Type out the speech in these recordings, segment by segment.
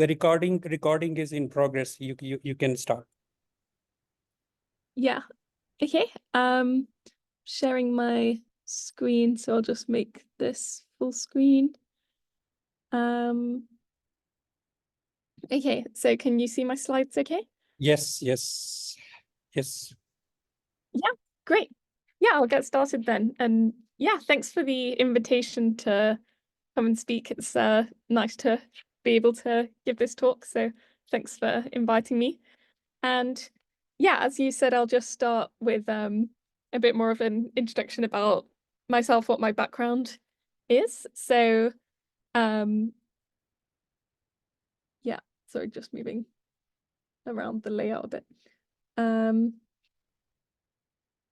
The recording is in progress. You can start. Yeah. Okay. Sharing my screen, so I'll just make this full screen. Okay, so can you see my slides okay? Yes. Yeah, great. Yeah, I'll get started then. And yeah, thanks for the invitation to come and speak. It's nice to be able to give this talk. So thanks for inviting me. And yeah, as you said, I'll just start with a bit more of an introduction about myself, what my background is. So yeah, sorry, just moving around the layout a bit.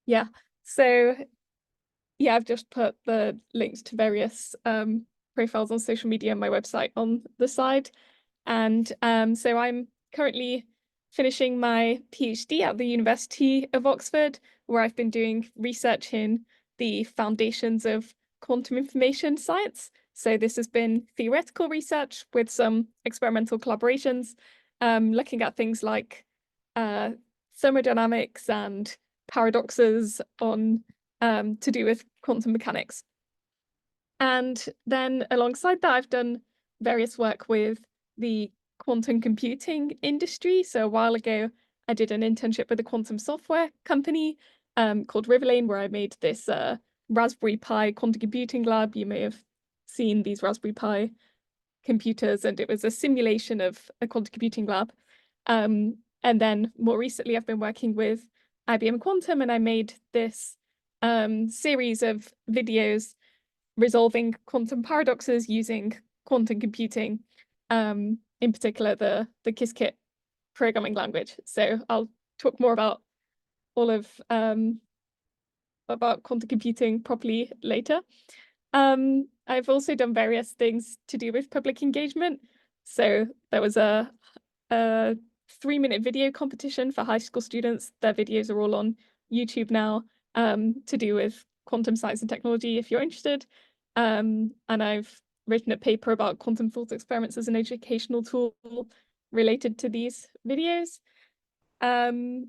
Yeah, so yeah, I've just put the links to various profiles on social media and my website on the side. And so I'm currently finishing my PhD at the University of Oxford, where I've been doing research in the foundations of quantum information science. So this has been theoretical research with some experimental collaborations, looking at things like thermodynamics and paradoxes on to do with quantum mechanics. And then alongside that, I've done various work with the quantum computing industry. So a while ago, I did an internship with a quantum software company called Riverlane, where I made this Raspberry Pi quantum computing lab. You may have seen these Raspberry Pi computers, and it was a simulation of a quantum computing lab. And then more recently, I've been working with IBM Quantum, and I made this series of videos resolving quantum paradoxes using quantum computing, in particular the Qiskit programming language. So I'll talk more about all of about quantum computing properly later. I've also done various things to do with public engagement. So there was a 3-minute video competition for high school students. Their videos are all on YouTube now, to do with quantum science and technology, if you're interested. And I've written a paper about quantum thought experiments as an educational tool related to these videos. And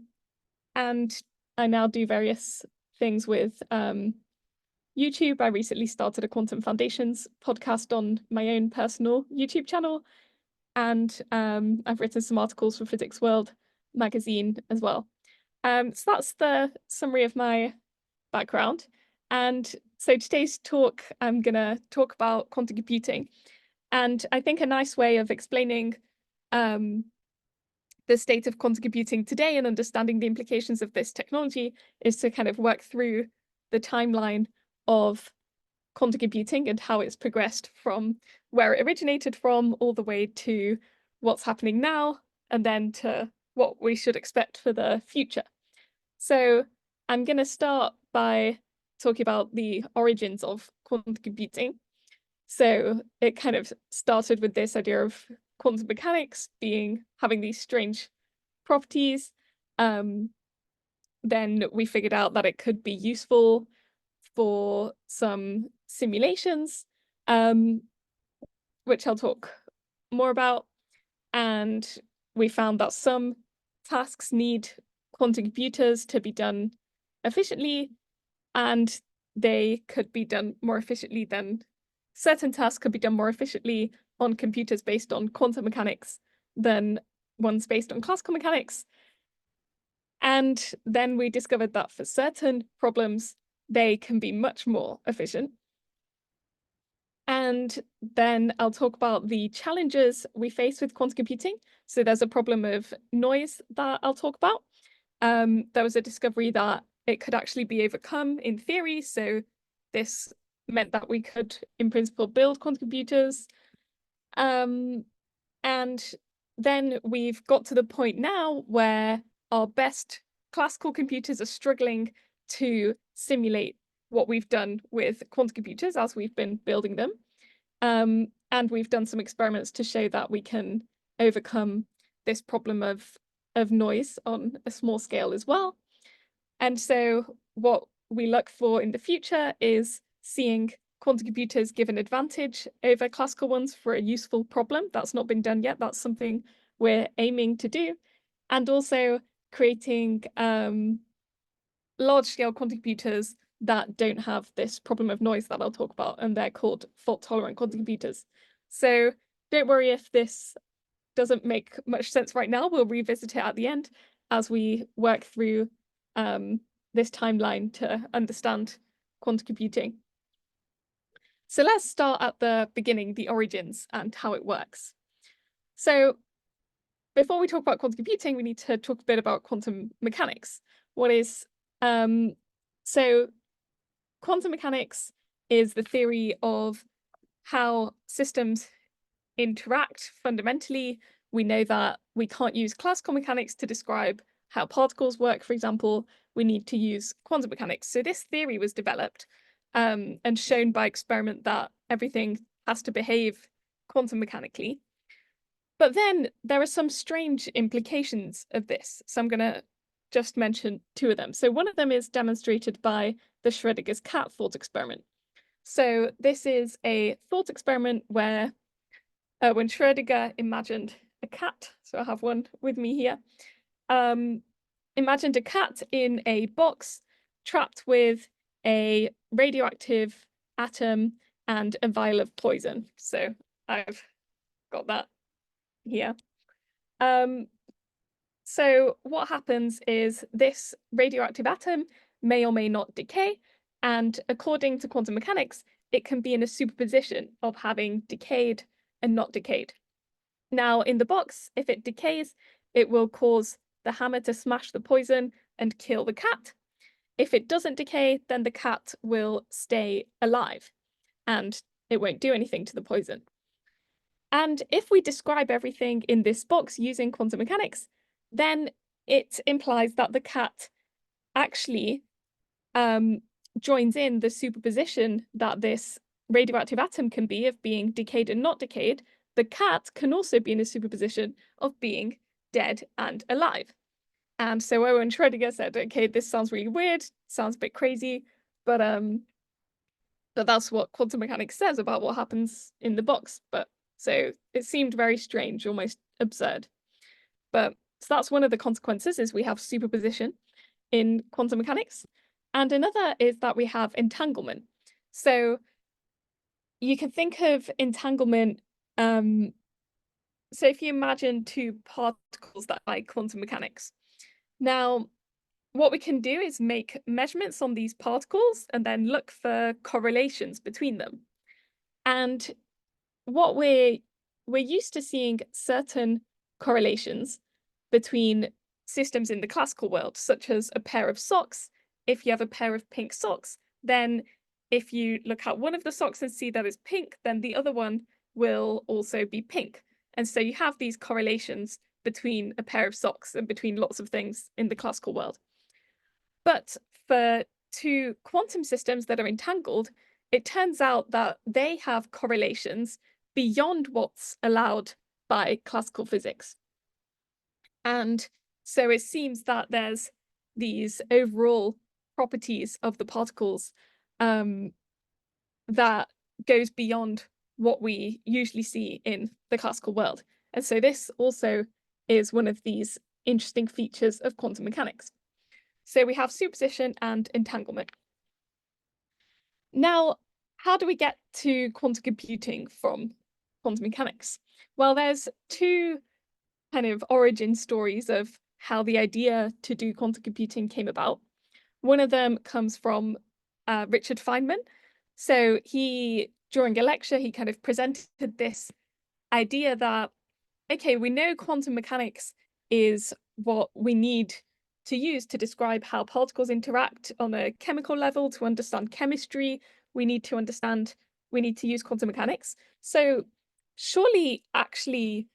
I now do various things with YouTube. I recently started a Quantum Foundations podcast on my own personal YouTube channel. And I've written some articles for Physics World magazine as well. So that's the summary of my background. And so today's talk, I'm going to talk about quantum computing. And I think a nice way of explaining the state of quantum computing today and understanding the implications of this technology is to kind of work through the timeline of quantum computing and how it's progressed from where it originated from all the way to what's happening now, and then to what we should expect for the future. So I'm going to start by talking about the origins of quantum computing. So it kind of started with this idea of quantum mechanics having these strange properties. Then we figured out that it could be useful for some simulations, which I'll talk more about. And we found that some tasks need quantum computers to be done efficiently, and they could be done more efficiently than certain tasks could be done more efficiently on computers based on quantum mechanics than ones based on classical mechanics. And then we discovered that for certain problems, they can be much more efficient. And then I'll talk about the challenges we face with quantum computing. So there's a problem of noise that I'll talk about. There was a discovery that it could actually be overcome in theory. So this meant that we could, in principle, build quantum computers. And then we've got to the point now where our best classical computers are struggling to simulate what we've done with quantum computers as we've been building them. And we've done some experiments to show that we can overcome this problem of noise on a small scale as well. And so what we look for in the future is seeing quantum computers give an advantage over classical ones for a useful problem. That's not been done yet. That's something we're aiming to do. And also creating large-scale quantum computers that don't have this problem of noise that I'll talk about, and they're called fault-tolerant quantum computers. So don't worry if this doesn't make much sense right now. We'll revisit it at the end as we work through this timeline to understand quantum computing. So let's start at the beginning, the origins and how it works. So before we talk about quantum computing, we need to talk a bit about quantum mechanics. So quantum mechanics is the theory of how systems interact fundamentally. We know that we can't use classical mechanics to describe how particles work, for example. We need to use quantum mechanics. So this theory was developed and shown by experiment that everything has to behave quantum mechanically. But then there are some strange implications of this. So I'm going to just mention two of them. So one of them is demonstrated by the Schrödinger's cat thought experiment. So this is a thought experiment where when Schrödinger imagined a cat, so I have one with me here, imagined a cat in a box trapped with a radioactive atom and a vial of poison. So I've got that here. So what happens is this radioactive atom may or may not decay, and according to quantum mechanics, it can be in a superposition of having decayed and not decayed. Now, in the box, if it decays, it will cause the hammer to smash the poison and kill the cat. If it doesn't decay, then the cat will stay alive and it won't do anything to the poison. And if we describe everything in this box using quantum mechanics, then it implies that the cat actually joins in the superposition that this radioactive atom can be of being decayed and not decayed. The cat can also be in a superposition of being dead and alive. And so Owen Schrödinger said, okay, this sounds really weird, sounds a bit crazy, but that's what quantum mechanics says about what happens in the box. But so it seemed very strange, almost absurd. But so that's one of the consequences, is we have superposition in quantum mechanics. And another is that we have entanglement. So you can think of entanglement. So if you imagine two particles that are like quantum mechanics. Now, what we can do is make measurements on these particles and then look for correlations between them. And what we're used to seeing certain correlations between systems in the classical world, such as a pair of socks. If you have a pair of pink socks, then if you look at one of the socks and see that it's pink, then the other one will also be pink. And so you have these correlations between a pair of socks and between lots of things in the classical world. But for two quantum systems that are entangled, it turns out that they have correlations beyond what's allowed by classical physics. And so it seems that there's these overall properties of the particles that goes beyond what we usually see in the classical world. And so this also is one of these interesting features of quantum mechanics. So we have superposition and entanglement. Now, how do we get to quantum computing from quantum mechanics? Well, there's two kind of origin stories of how the idea to do quantum computing came about. One of them comes from Richard Feynman. So he, during a lecture, he kind of presented this idea that, okay, we know quantum mechanics is what we need to use to describe how particles interact on a chemical level, to understand chemistry. We need to use quantum mechanics. So surely actually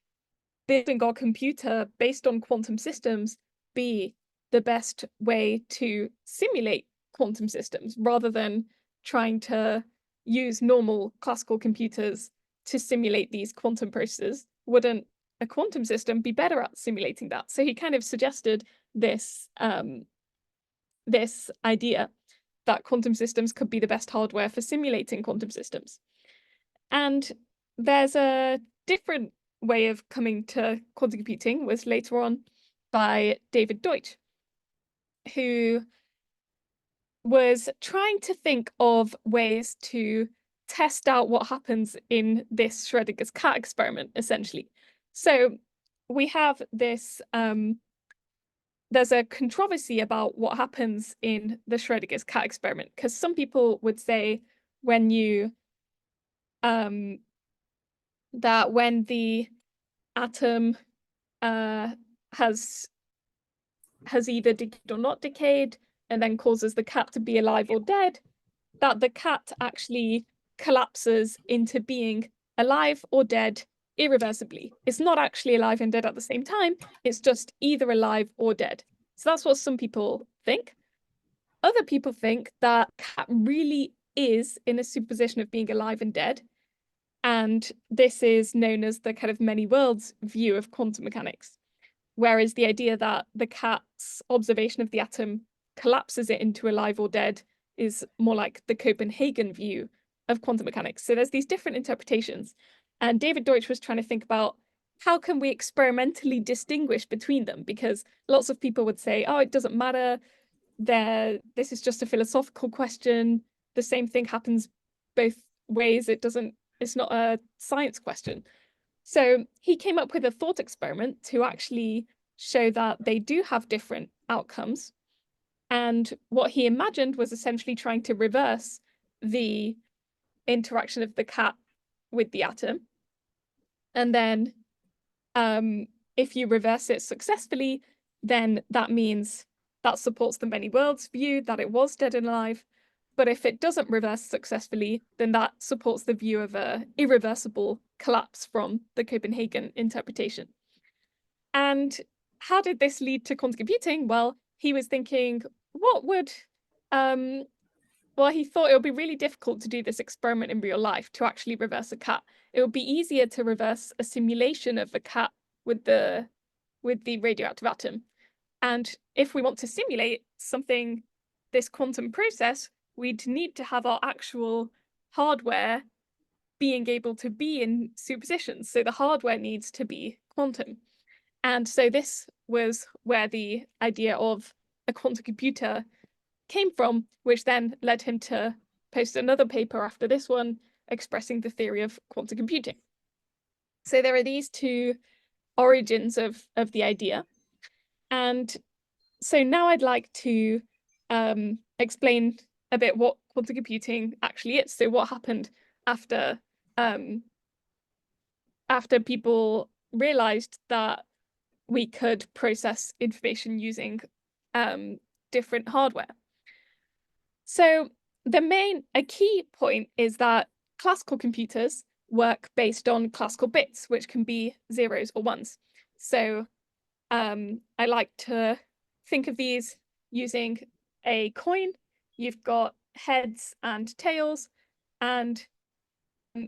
building our computer based on quantum systems be the best way to simulate quantum systems rather than trying to use normal classical computers to simulate these quantum processes? Wouldn't a quantum system be better at simulating that? So he kind of suggested this this idea. that quantum systems could be the best hardware for simulating quantum systems. And there's a different way of coming to quantum computing was later on by David Deutsch, who was trying to think of ways to test out what happens in this Schrödinger's cat experiment, essentially. So we have this, there's a controversy about what happens in the Schrödinger's cat experiment, because some people would say when you, that when the atom has either decayed or not decayed, and then causes the cat to be alive or dead, that the cat actually collapses into being alive or dead irreversibly. It's not actually alive and dead at the same time, it's just either alive or dead. So that's what some people think. Other people think that cat really is in a superposition of being alive and dead, and this is known as the kind of many worlds view of quantum mechanics. Whereas the idea that the cat's observation of the atom collapses it into alive or dead is more like the Copenhagen view of quantum mechanics. So there's these different interpretations. And David Deutsch was trying to think about how can we experimentally distinguish between them? Because lots of people would say, oh, it doesn't matter. This is just a philosophical question. The same thing happens both ways. It's not a science question. So he came up with a thought experiment to actually show that they do have different outcomes. And what he imagined was essentially trying to reverse the interaction of the cat with the atom. And then if you reverse it successfully, then that means that supports the many worlds view, that it was dead and alive. But if it doesn't reverse successfully, then that supports the view of an irreversible collapse from the Copenhagen interpretation. And how did this lead to quantum computing? Well, he was thinking, well, he thought it would be really difficult to do this experiment in real life to actually reverse a cat. It would be easier to reverse a simulation of a cat with the radioactive atom. And if we want to simulate something, this quantum process, we'd need to have our actual hardware being able to be in superpositions. So the hardware needs to be quantum. And so this was where the idea of a quantum computer came from, which then led him to post another paper after this one expressing the theory of quantum computing. So there are these two origins of the idea. And so now I'd like to explain a bit what quantum computing actually is. So what happened after people realized that we could process information using different hardware. So a key point is that classical computers work based on classical bits, which can be zeros or ones. So I like to think of these using a coin. You've got heads and tails, and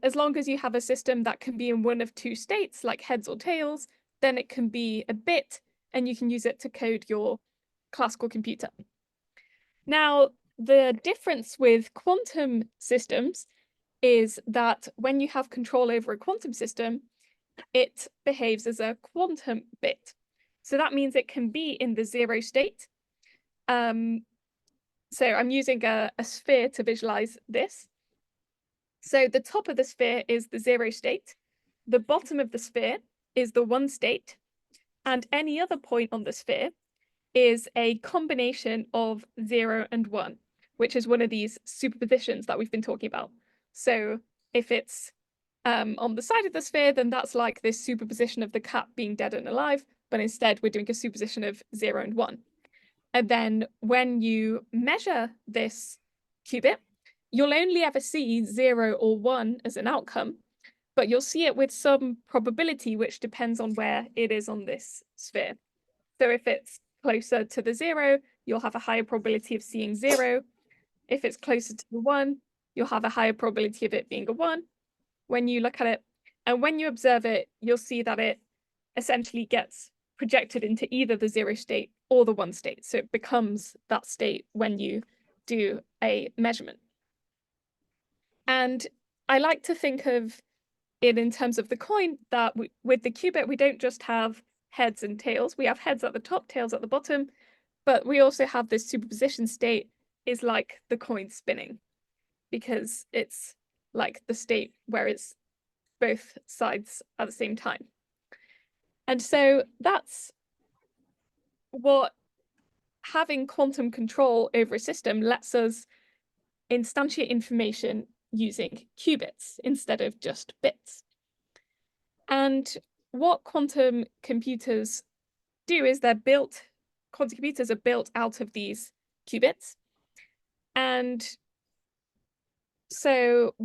as long as you have a system that can be in one of two states, like heads or tails, then it can be a bit, and you can use it to code your classical computer. Now, the difference with quantum systems is that when you have control over a quantum system, it behaves as a quantum bit. So that means it can be in the zero state. So I'm using a sphere to visualize this. So the top of the sphere is the zero state. The bottom of the sphere is the one state. And any other point on the sphere is a combination of 0 and 1, which is one of these superpositions that we've been talking about. So if it's on the side of the sphere, then that's like this superposition of the cat being dead and alive, but instead we're doing a superposition of 0 and 1. And then when you measure this qubit, you'll only ever see 0 or 1 as an outcome, but you'll see it with some probability, which depends on where it is on this sphere. So if it's closer to the 0, you'll have a higher probability of seeing 0. If it's closer to the 1, you'll have a higher probability of it being a 1 when you look at it. And when you observe it, you'll see that it essentially gets projected into either the 0 state or the 1 state. So it becomes that state when you do a measurement. And I like to think of it in terms of the coin that with the qubit, we don't just have heads and tails. We have heads at the top, tails at the bottom, but we also have this superposition state is like the coin spinning, because it's like the state where it's both sides at the same time. And so that's what having quantum control over a system lets us instantiate information using qubits instead of just bits. And what quantum computers do is quantum computers are built out of these qubits. And so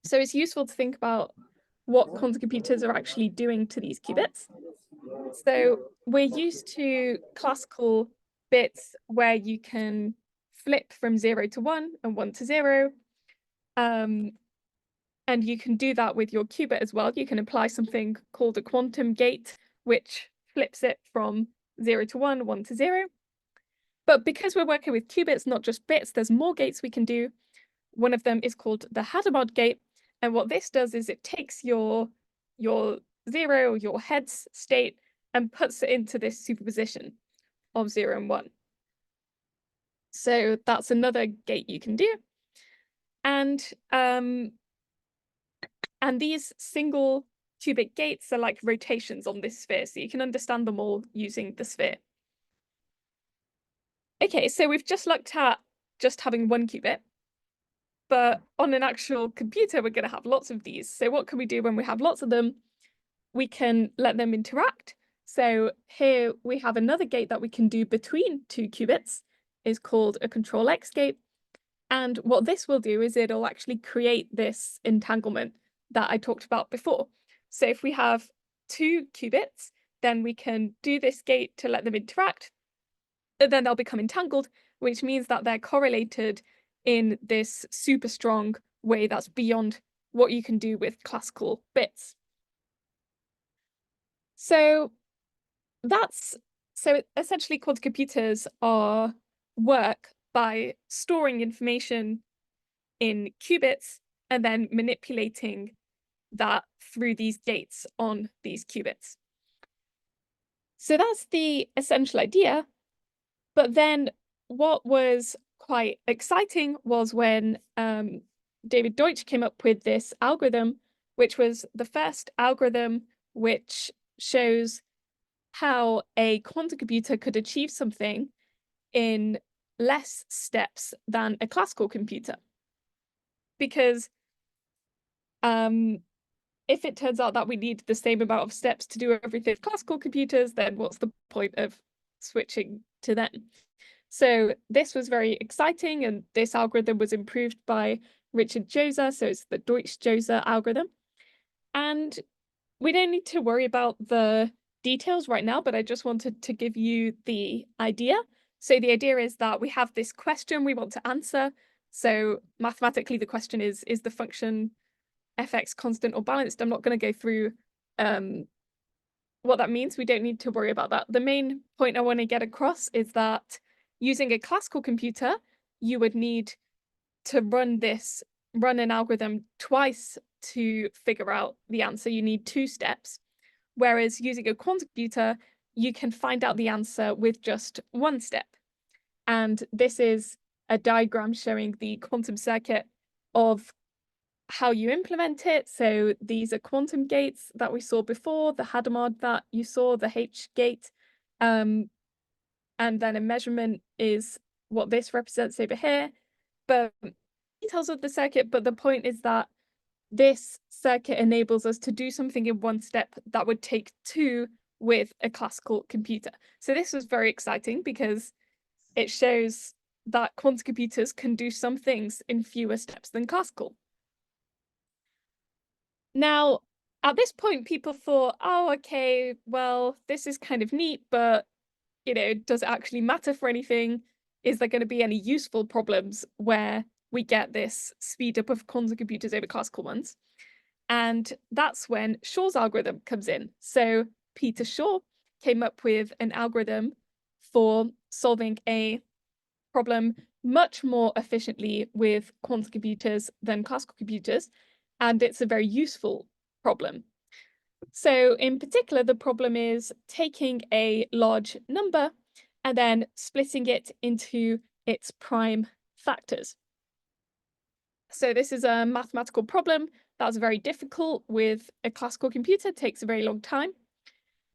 so it's useful to think about what quantum computers are actually doing to these qubits. So we're used to classical bits where you can flip from 0 to 1 and 1 to 0. And you can do that with your qubit as well. You can apply something called a quantum gate, which flips it from 0 to 1, 1 to 0. But because we're working with qubits, not just bits, there's more gates we can do. One of them is called the Hadamard gate. And what this does is it takes your 0, your heads state, and puts it into this superposition of 0 and 1. So that's another gate you can do. And these single qubit gates are like rotations on this sphere, so you can understand them all using the sphere. Okay, so we've just looked at just having one qubit, but on an actual computer, we're going to have lots of these. So what can we do when we have lots of them? We can let them interact. So here we have another gate that we can do between two qubits, is called a control X gate. And what this will do is it'll actually create this entanglement that I talked about before. So if we have two qubits, then we can do this gate to let them interact, and then they'll become entangled, which means that they're correlated in this super strong way that's beyond what you can do with classical bits. So essentially quantum computers work by storing information in qubits and then manipulating that through these gates on these qubits. So that's the essential idea. But then what was quite exciting was when David Deutsch came up with this algorithm, which was the first algorithm which shows how a quantum computer could achieve something in less steps than a classical computer. Because if it turns out that we need the same amount of steps to do everything with classical computers, then what's the point of switching to them? So this was very exciting, and this algorithm was improved by Richard Josser, so it's the Deutsch-Josser algorithm. And we don't need to worry about the details right now, but I just wanted to give you the idea. So the idea is that we have this question we want to answer. So mathematically, the question is the function fx constant or balanced? I'm not going to go through what that means. We don't need to worry about that. The main point I want to get across is that using a classical computer, you would need to run an algorithm twice to figure out the answer. You need 2 steps. Whereas using a quantum computer, you can find out the answer with just 1 step. And this is a diagram showing the quantum circuit of how you implement it. So these are quantum gates that we saw before, the Hadamard that you saw, the H gate. And then a measurement is what this represents over here. But details of the circuit, but the point is that this circuit enables us to do something in 1 step that would take 2 with a classical computer. So this was very exciting because it shows that quantum computers can do some things in fewer steps than classical. Now, at this point, people thought, oh, okay, well, this is kind of neat, but, does it actually matter for anything? Is there going to be any useful problems where we get this speed up of quantum computers over classical ones? And that's when Shor's algorithm comes in. So Peter Shor came up with an algorithm for solving a problem much more efficiently with quantum computers than classical computers, and it's a very useful problem. So in particular, the problem is taking a large number and then splitting it into its prime factors. So this is a mathematical problem that's very difficult with a classical computer, it takes a very long time.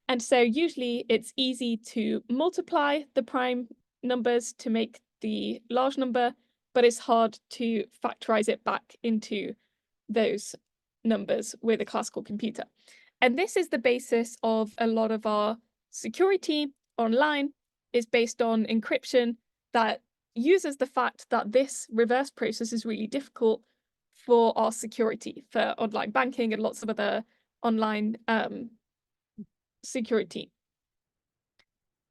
And so usually it's easy to multiply the prime numbers to make the large number, but it's hard to factorize it back into those numbers with a classical computer. And this is the basis of a lot of our security online, is based on encryption that uses the fact that this reverse process is really difficult for our security, for online banking and lots of other online security.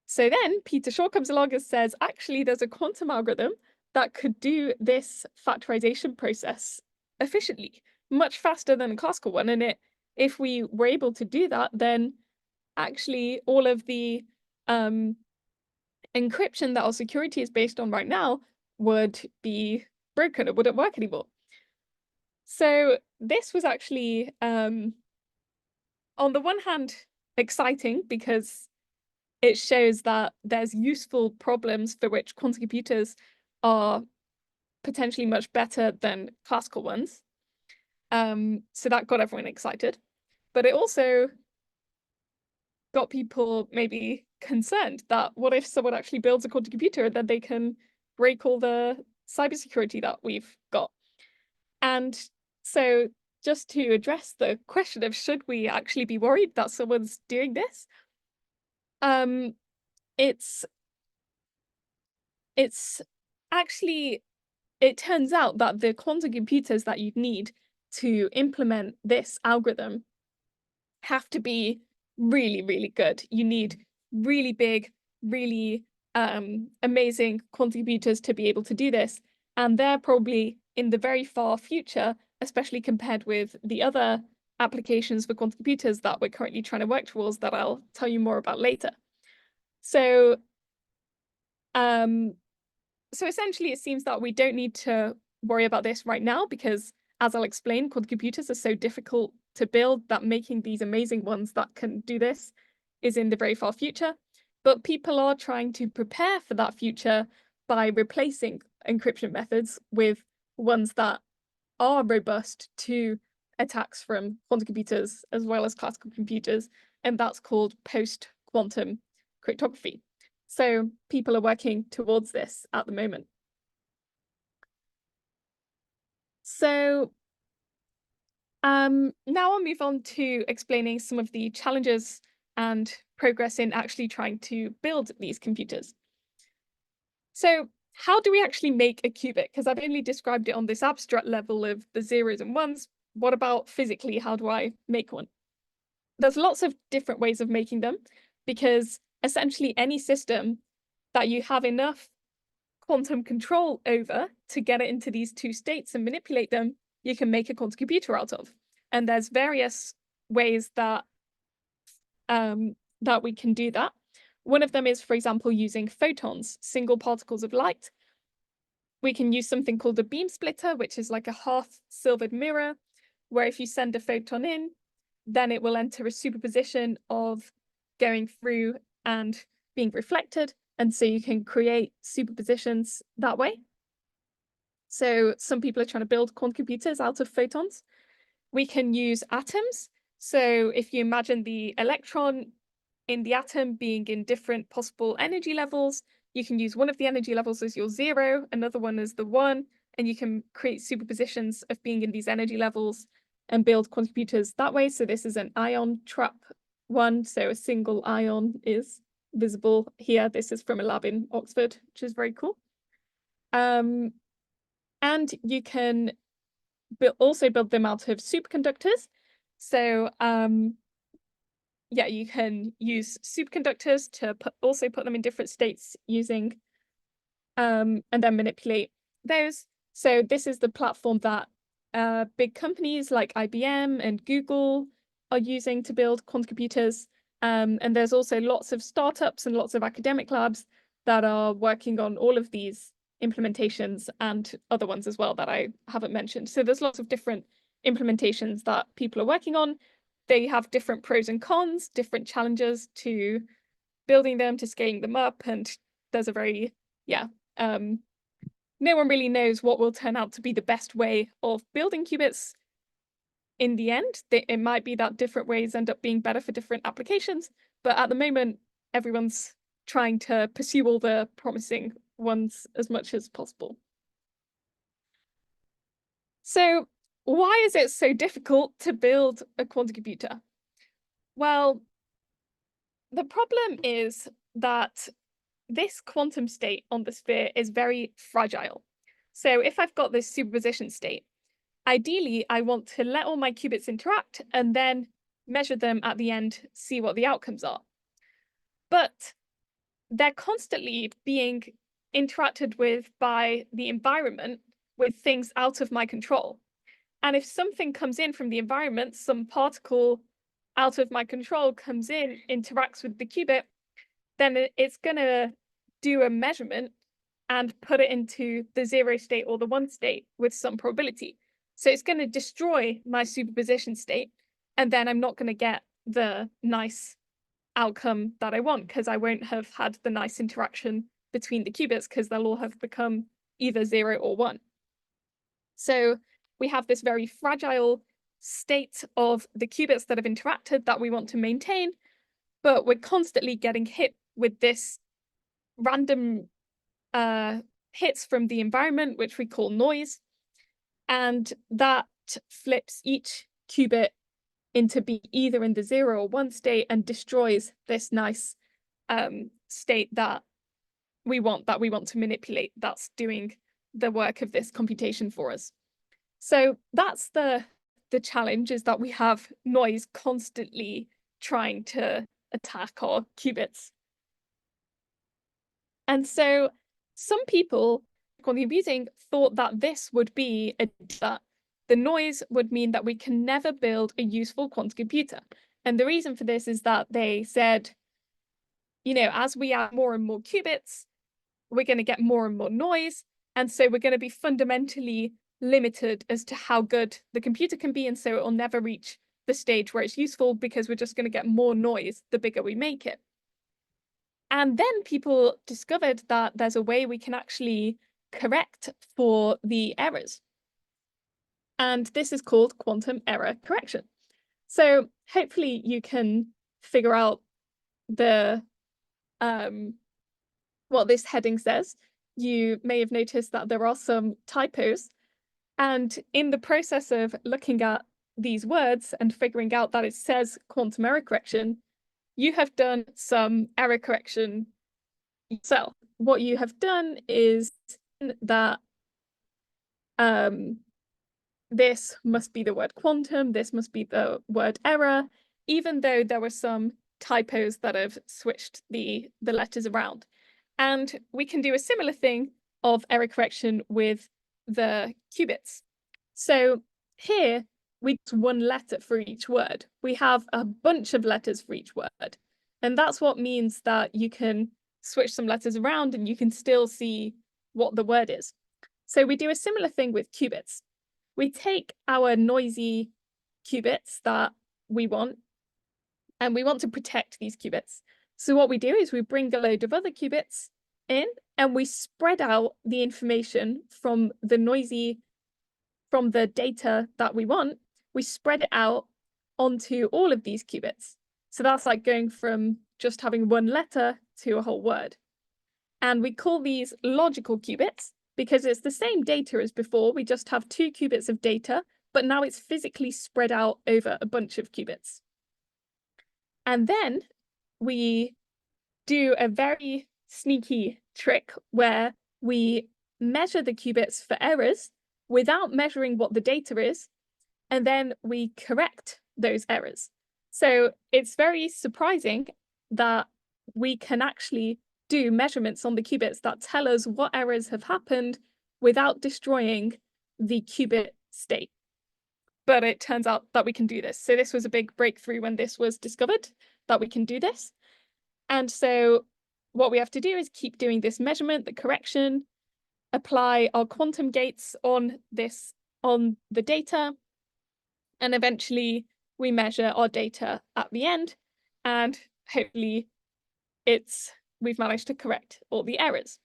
So then Peter Shaw comes along and says, actually, there's a quantum algorithm that could do this factorization process efficiently, much faster than a classical one. And if we were able to do that, then actually all of the encryption that our security is based on right now would be broken. It wouldn't work anymore. So this was actually, on the one hand, exciting because it shows that there's useful problems for which quantum computers are potentially much better than classical ones. So that got everyone excited. But it also got people maybe concerned that what if someone actually builds a quantum computer and then they can break all the cybersecurity that we've got? And so just to address the question of should we actually be worried that someone's doing this, it's actually, it turns out that the quantum computers that you'd need to implement this algorithm have to be really, really good. You need really big, really amazing quantum computers to be able to do this. And they're probably in the very far future, especially compared with the other applications for quantum computers that we're currently trying to work towards that I'll tell you more about later. So, so essentially it seems that we don't need to worry about this right now because, as I'll explain, quantum computers are so difficult to build that making these amazing ones that can do this is in the very far future. But people are trying to prepare for that future by replacing encryption methods with ones that are robust to attacks from quantum computers as well as classical computers, and that's called post-quantum cryptography. So people are working towards this at the moment. So now I'll move on to explaining some of the challenges and progress in actually trying to build these computers. So how do we actually make a qubit? Because I've only described it on this abstract level of the zeros and ones. What about physically? How do I make one? There's lots of different ways of making them, because essentially any system that you have enough quantum control over to get it into these two states and manipulate them, you can make a quantum computer out of. And there's various ways that that we can do that. One of them is, for example, using photons, single particles of light. We can use something called a beam splitter, which is like a half-silvered mirror, where if you send a photon in, then it will enter a superposition of going through and being reflected. And so you can create superpositions that way. So some people are trying to build quantum computers out of photons. We can use atoms. So if you imagine the electron in the atom being in different possible energy levels, you can use one of the energy levels as your 0, another one as the 1, and you can create superpositions of being in these energy levels and build quantum computers that way. So this is an ion trap one. So a single ion is visible here. This is from a lab in Oxford, which is very cool. And you can also build them out of superconductors. So yeah, you can use superconductors to also put them in different states using and then manipulate those. So this is the platform that big companies like IBM and Google are using to build quantum computers. And there's also lots of startups and lots of academic labs that are working on all of these implementations and other ones as well that I haven't mentioned. So there's lots of different implementations that people are working on. They have different pros and cons, different challenges to building them, to scaling them up. And there's a very, no one really knows what will turn out to be the best way of building qubits in the end. It might be that different ways end up being better for different applications, but at the moment, everyone's trying to pursue all the promising ones as much as possible. So why is it so difficult to build a quantum computer? Well, the problem is that this quantum state on the sphere is very fragile. So if I've got this superposition state, ideally, I want to let all my qubits interact and then measure them at the end, see what the outcomes are. But they're constantly being interacted with by the environment with things out of my control. And if something comes in from the environment, some particle out of my control comes in, interacts with the qubit, then it's going to do a measurement and put it into the 0 state or the 1 state with some probability. So it's going to destroy my superposition state, and then I'm not going to get the nice outcome that I want because I won't have had the nice interaction between the qubits because they'll all have become either 0 or 1. So we have this very fragile state of the qubits that have interacted that we want to maintain, but we're constantly getting hit with this random hits from the environment, which we call noise, and that flips each qubit into be either in the 0 or 1 state and destroys this nice state that we want to manipulate, that's doing the work of this computation for us. So that's the challenge, is that we have noise constantly trying to attack our qubits. And so some people quantum computing thought that this would be that the noise would mean that we can never build a useful quantum computer. And the reason for this is that they said, as we add more and more qubits, we're going to get more and more noise. And so we're going to be fundamentally limited as to how good the computer can be. And so it will never reach the stage where it's useful because we're just going to get more noise the bigger we make it. And then people discovered that there's a way we can actually correct for the errors. And this is called quantum error correction. So hopefully you can figure out what this heading says. You may have noticed that there are some typos. And in the process of looking at these words and figuring out that it says quantum error correction, you have done some error correction yourself. What you have done is that this must be the word quantum, this must be the word error, even though there were some typos that have switched the letters around. And we can do a similar thing of error correction with the qubits. So here, we use one letter for each word. We have a bunch of letters for each word. And that's what means that you can switch some letters around and you can still see what the word is. So we do a similar thing with qubits. We take our noisy qubits that we want, and we want to protect these qubits. So what we do is we bring a load of other qubits in, and we spread out the information from the data that we want. We spread it out onto all of these qubits. So that's like going from just having one letter to a whole word. And we call these logical qubits because it's the same data as before. We just have 2 qubits of data, but now it's physically spread out over a bunch of qubits. And then we do a very sneaky trick where we measure the qubits for errors without measuring what the data is, and then we correct those errors. So it's very surprising that we can actually do measurements on the qubits that tell us what errors have happened without destroying the qubit state. But it turns out that we can do this. So this was a big breakthrough when this was discovered, that we can do this. And so what we have to do is keep doing this measurement, the correction, apply our quantum gates on the data, and eventually we measure our data at the end, and hopefully we've managed to correct all the errors.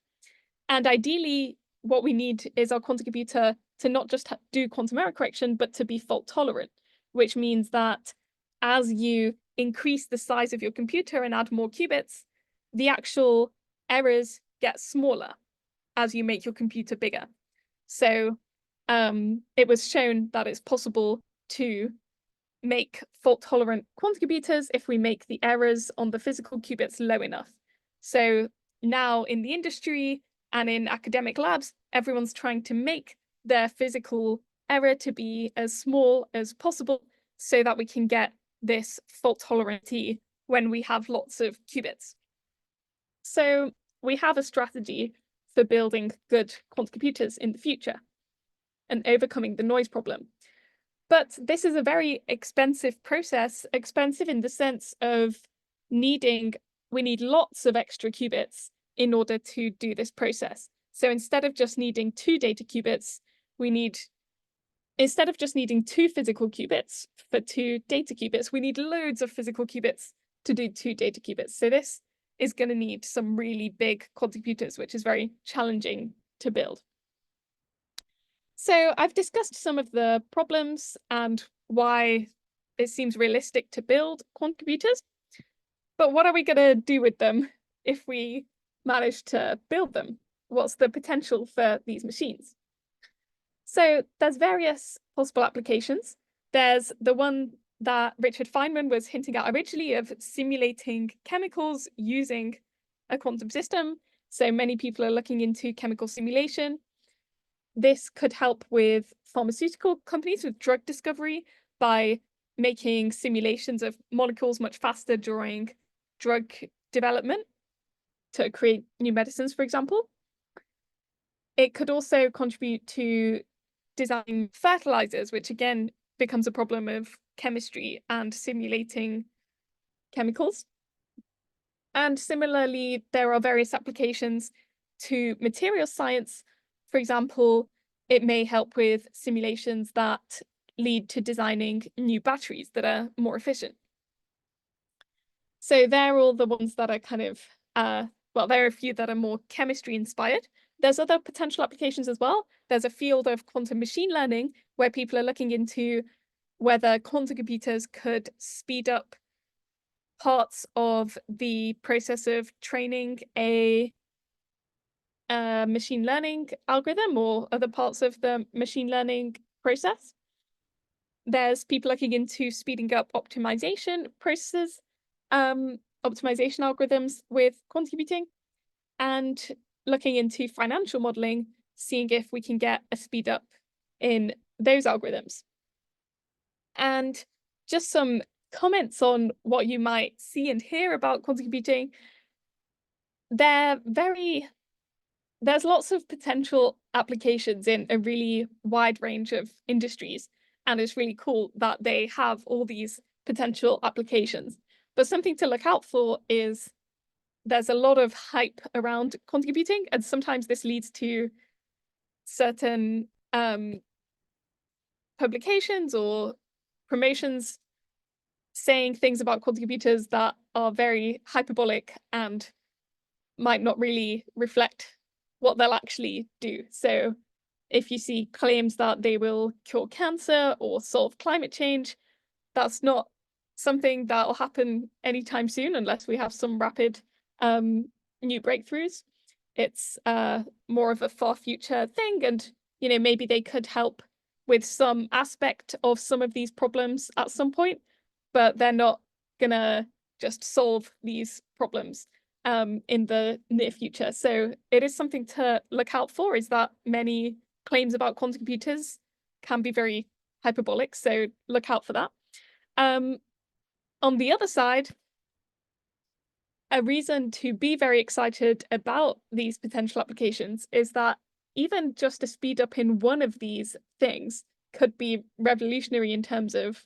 And ideally, what we need is our quantum computer to not just do quantum error correction, but to be fault tolerant, which means that as you increase the size of your computer and add more qubits, the actual errors get smaller as you make your computer bigger. So it was shown that it's possible to make fault-tolerant quantum computers if we make the errors on the physical qubits low enough. So now in the industry and in academic labs, everyone's trying to make their physical error to be as small as possible so that we can get this fault tolerancy when we have lots of qubits. So we have a strategy for building good quantum computers in the future and overcoming the noise problem. But this is a very expensive process, expensive in the sense of we need lots of extra qubits in order to do this process. So instead of just needing 2 data qubits, instead of just needing 2 physical qubits for 2 data qubits, we need loads of physical qubits to do 2 data qubits. So this is going to need some really big quantum computers, which is very challenging to build. So I've discussed some of the problems and why it seems realistic to build quantum computers. But what are we going to do with them if we manage to build them? What's the potential for these machines? So there's various possible applications. There's the one that Richard Feynman was hinting at originally of simulating chemicals using a quantum system. So many people are looking into chemical simulation. This could help with pharmaceutical companies with drug discovery by making simulations of molecules much faster during drug development to create new medicines, for example. It could also contribute to designing fertilizers, which again becomes a problem of chemistry and simulating chemicals. And similarly, there are various applications to material science. For example, it may help with simulations that lead to designing new batteries that are more efficient. So they're all the ones that are kind of, well, there are a few that are more chemistry inspired. There's other potential applications as well. There's a field of quantum machine learning where people are looking into whether quantum computers could speed up parts of the process of training a machine learning algorithm or other parts of the machine learning process. There's people looking into speeding up optimization processes, optimization algorithms with quantum computing, and looking into financial modeling, seeing if we can get a speed up in those algorithms. And just some comments on what you might see and hear about quantum computing. There's lots of potential applications in a really wide range of industries, and it's really cool that they have all these potential applications. But something to look out for is there's a lot of hype around quantum computing, and sometimes this leads to certain publications or promotions saying things about quantum computers that are very hyperbolic and might not really reflect what they'll actually do. So if you see claims that they will cure cancer or solve climate change, that's not something that will happen anytime soon unless we have some rapid new breakthroughs. It's more of a far future thing, and maybe they could help with some aspect of some of these problems at some point, but they're not gonna just solve these problems in the near future. So it is something to look out for, is that many claims about quantum computers can be very hyperbolic, so look out for that. On the other side, a reason to be very excited about these potential applications is that even just a speed up in one of these things could be revolutionary in terms of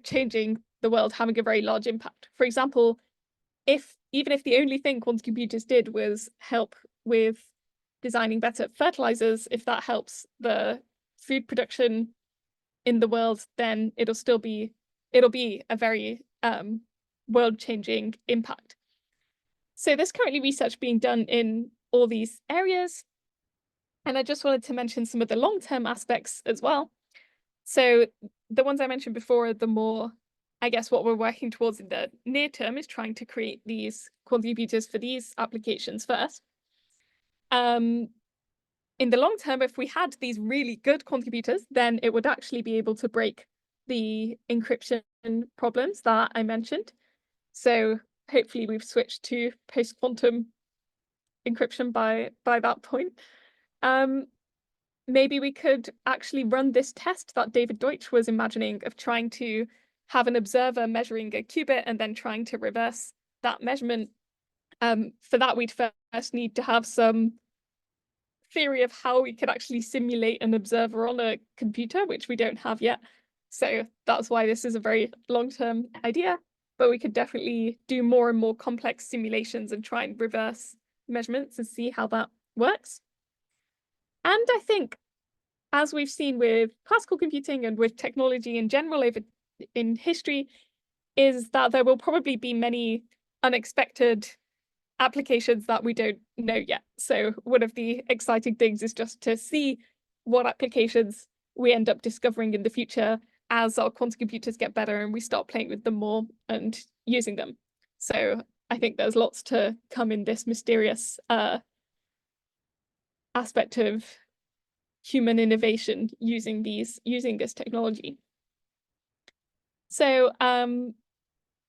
changing the world, having a very large impact. For example, even if the only thing quantum computers did was help with designing better fertilizers, if that helps the food production in the world, then it'll be a very world-changing impact. So there's currently research being done in all these areas. And I just wanted to mention some of the long-term aspects as well. So the ones I mentioned before are the more, I guess, what we're working towards in the near term is trying to create these quantum computers for these applications first. In the long term, if we had these really good quantum computers, then it would actually be able to break the encryption problems that I mentioned. So hopefully we've switched to post-quantum encryption by that point. Maybe we could actually run this test that David Deutsch was imagining of trying to have an observer measuring a qubit and then trying to reverse that measurement. For that, we'd first need to have some theory of how we could actually simulate an observer on a computer, which we don't have yet. So that's why this is a very long-term idea, but we could definitely do more and more complex simulations and try and reverse measurements and see how that works. And I think, as we've seen with classical computing and with technology in general in history, is that there will probably be many unexpected applications that we don't know yet. So one of the exciting things is just to see what applications we end up discovering in the future as our quantum computers get better and we start playing with them more and using them. So I think there's lots to come in this mysterious aspect of human innovation using this technology. So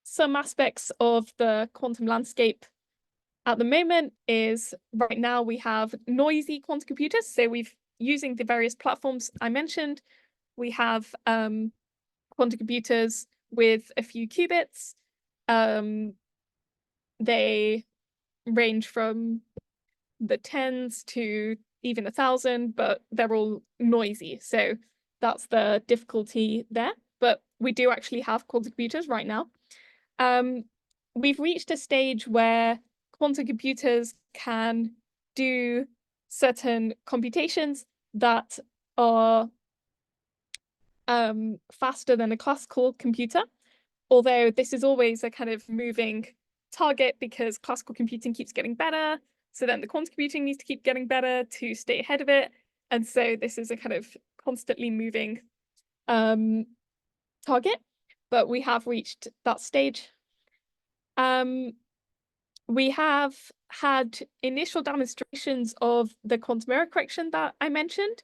some aspects of the quantum landscape at the moment is right now we have noisy quantum computers. So we've using the various platforms I mentioned, we have quantum computers with a few qubits. They range from the tens to even 1,000, but they're all noisy. So that's the difficulty there. But we do actually have quantum computers right now. We've reached a stage where quantum computers can do certain computations that are faster than a classical computer, although this is always a kind of moving target because classical computing keeps getting better. So then the quantum computing needs to keep getting better to stay ahead of it. And so this is a kind of constantly moving target, but we have reached that stage. We have had initial demonstrations of the quantum error correction that I mentioned,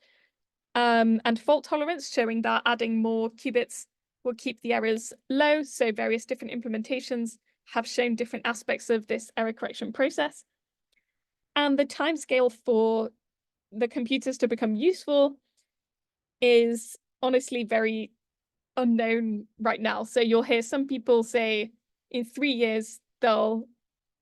and fault tolerance, showing that adding more qubits will keep the errors low. So various different implementations have shown different aspects of this error correction process. And the timescale for the computers to become useful is honestly very unknown right now. So you'll hear some people say in 3 years they'll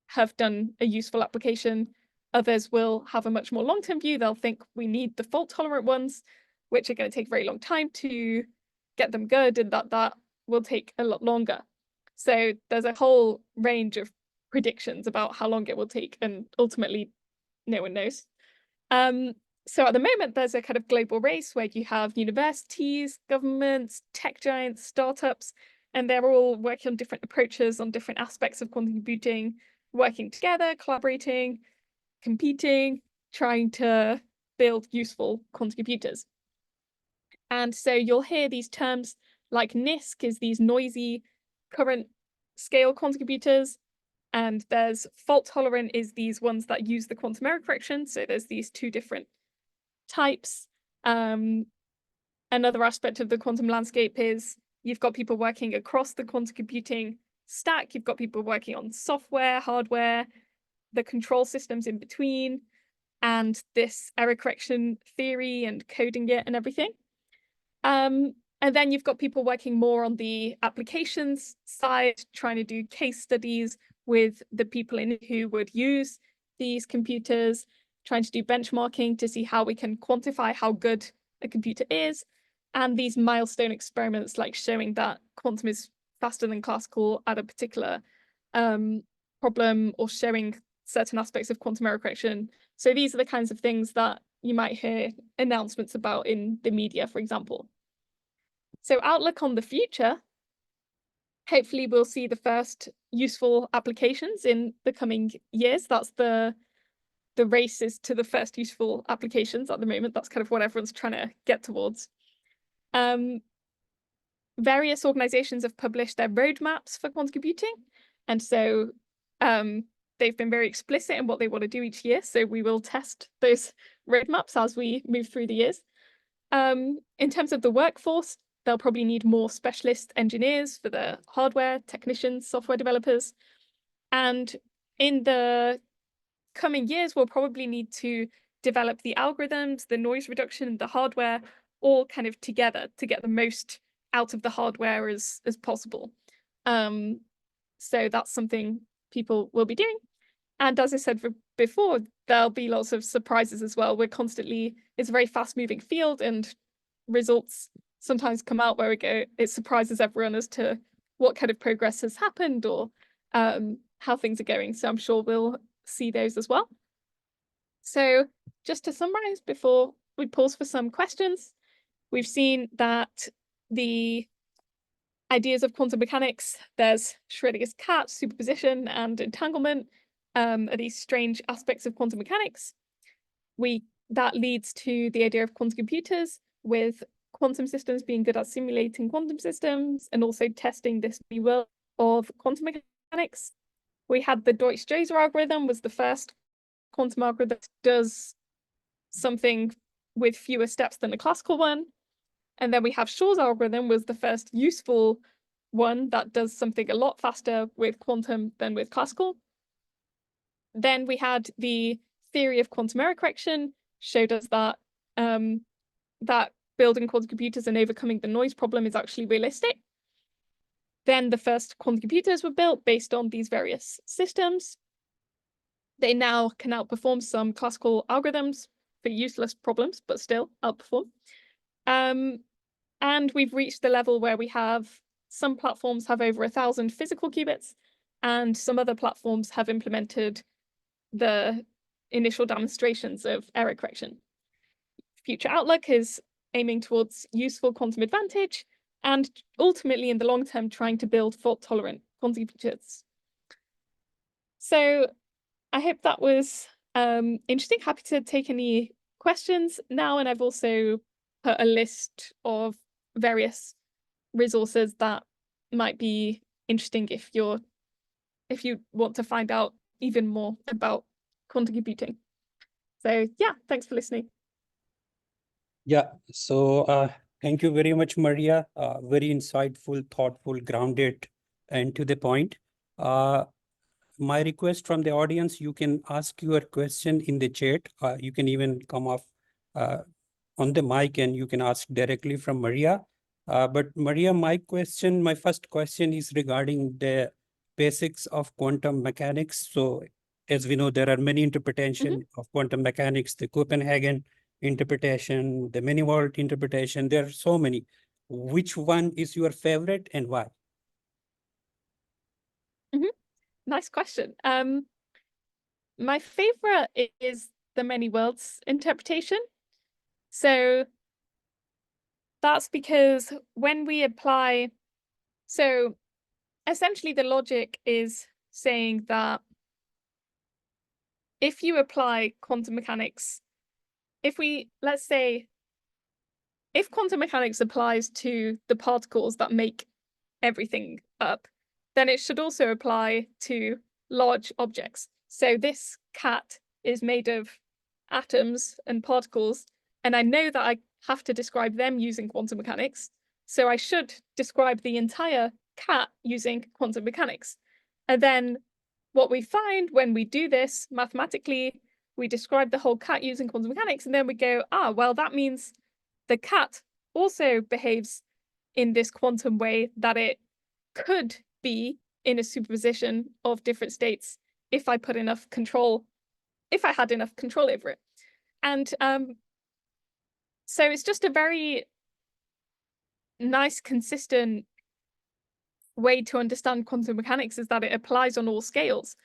have done a useful application. Others will have a much more long-term view. They'll think we need the fault-tolerant ones, which are going to take a very long time to get them good, and that will take a lot longer. So there's a whole range of predictions about how long it will take, and ultimately no one knows. So at the moment, there's a kind of global race where you have universities, governments, tech giants, startups, and they're all working on different approaches on different aspects of quantum computing, working together, collaborating, competing, trying to build useful quantum computers. And so you'll hear these terms like NISQ is these noisy current scale quantum computers, and there's fault tolerant is these ones that use the quantum error correction. So there's these two different types. Another aspect of the quantum landscape is you've got people working across the quantum computing stack. You've got people working on software, hardware, the control systems in between, and this error correction theory and coding it and everything. And then you've got people working more on the applications side, trying to do case studies with the people in who would use these computers, trying to do benchmarking to see how we can quantify how good a computer is, and these milestone experiments like showing that quantum is faster than classical at a particular problem, or showing certain aspects of quantum error correction So these are the kinds of things that you might hear announcements about in the media, for example. So outlook on the future, hopefully we'll see the first useful applications in the coming years. That's the race is to the first useful applications at the moment. That's kind of what everyone's trying to get towards. Various organizations have published their roadmaps for quantum computing. And so they've been very explicit in what they want to do each year. So we will test those roadmaps as we move through the years. In terms of the workforce, they'll probably need more specialist engineers for the hardware, technicians, software developers. And in the coming years, we'll probably need to develop the algorithms, the noise reduction, the hardware, all kind of together to get the most out of the hardware as possible. So that's something people will be doing. And as I said before, there'll be lots of surprises as well. It's a very fast moving field, and results sometimes come out where it surprises everyone as to what kind of progress has happened or how things are going. So I'm sure we'll see those as well. So just to summarize before we pause for some questions, we've seen that the ideas of quantum mechanics, there's Schrödinger's cat, superposition, and entanglement, are these strange aspects of quantum mechanics. That leads to the idea of quantum computers, with quantum systems being good at simulating quantum systems and also testing this new world of quantum mechanics. We had the Deutsch-Jozsa algorithm was the first quantum algorithm that does something with fewer steps than the classical one. And then we have Shor's algorithm was the first useful one that does something a lot faster with quantum than with classical. Then we had the theory of quantum error correction, showed us that that building quantum computers and overcoming the noise problem is actually realistic. Then the first quantum computers were built based on these various systems. They now can outperform some classical algorithms for useless problems, but still outperform. And we've reached the level where we have some platforms have over 1,000 physical qubits, and some other platforms have implemented the initial demonstrations of error correction. Future outlook is aiming towards useful quantum advantage and ultimately in the long term trying to build fault-tolerant quantum computers. So I hope that was interesting. Happy to take any questions now, and I've also put a list of various resources that might be interesting if you want to find out even more about quantum computing. So yeah, thanks for listening. Yeah, so thank you very much, Maria. Very insightful, thoughtful, grounded, and to the point. My request from the audience, you can ask your question in the chat. You can even come off on the mic and you can ask directly from Maria. But Maria, my first question is regarding the basics of quantum mechanics. So as we know, there are many interpretations of quantum mechanics, the Copenhagen interpretation, the many world interpretation. There are so many. Which one is your favorite and why? Nice question. My favorite is the many worlds interpretation. So that's because when we apply, so essentially the logic is saying that if you apply quantum mechanics, let's say, if quantum mechanics applies to the particles that make everything up, then it should also apply to large objects. So this cat is made of atoms and particles, and I know that I have to describe them using quantum mechanics. So I should describe the entire cat using quantum mechanics. And then what we find when we do this mathematically, we describe the whole cat using quantum mechanics, and then we go, well, that means the cat also behaves in this quantum way that it could be in a superposition of different states if I had enough control over it. And so it's just a very nice, consistent way to understand quantum mechanics, is that it applies on all scales.